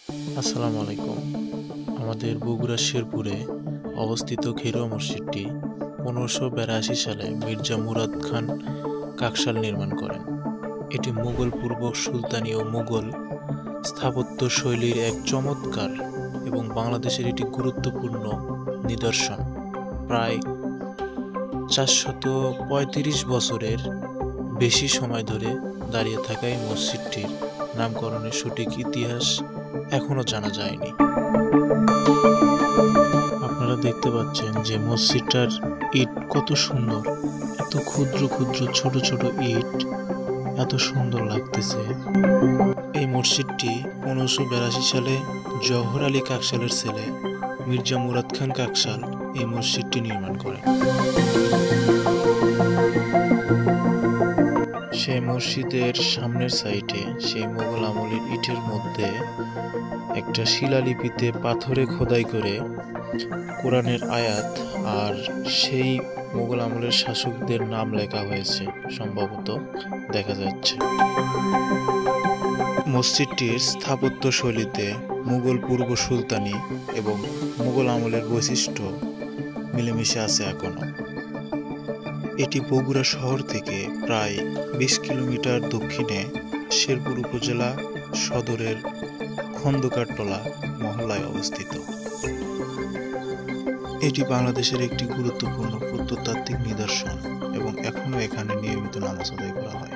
আসসালামু আলাইকুম। আমাদের বগুড়ার শেরপুরে অবস্থিত খেরুয়া মসজিদটি 1582 সালে মির্জা মুরাদ খান কাকশাল নির্মাণ করেন। এটি মুঘল পূর্ব সুলতানি ও মুঘল স্থাপত্য শৈলীর এক চমৎকার এবং বাংলাদেশের একটি গুরুত্বপূর্ণ নিদর্শন। প্রায় 435 বছরের বেশি সময় ধরে দাঁড়িয়ে থাকা এই মসজিদটির নামকরণের সঠিক ইতিহাস এখনো জানা যায়নি। আপনারা দেখতে পাচ্ছেন যে মসজিদটার ইট কত সুন্দর, এত ক্ষুদ্র ক্ষুদ্র ছোট ছোট ইট, এত সুন্দর লাগতেছে। এই মসজিদটি 1582 সালে জওহর আলী কাকশালের ছেলে মির্জা মুরাদ খান কাকশাল এই মসজিদটি নির্মাণ করেন। সেই মসজিদের সামনের সাইডে সেই মোগল আমলের ইটের মধ্যে একটা শিলালিপিতে পাথরে খোদাই করে কোরআনের আয়াত আর সেই মোগল আমলের শাসকদের নাম লেখা হয়েছে সম্ভবত দেখা যাচ্ছে। মসজিদটির স্থাপত্য শৈলীতে মুঘল পূর্ব সুলতানি এবং মুঘল আমলের বৈশিষ্ট্য মিলেমিশে আছে এখনো। এটি বগুড়া শহর থেকে প্রায় 20 কিলোমিটার দক্ষিণে শেরপুর উপজেলা সদরের খন্দকারটোলা মহল্লায় অবস্থিত। এটি বাংলাদেশের একটি গুরুত্বপূর্ণ প্রত্নতাত্ত্বিক নিদর্শন এবং এখনও এখানে নিয়মিত নামাজ আদায় করা হয়।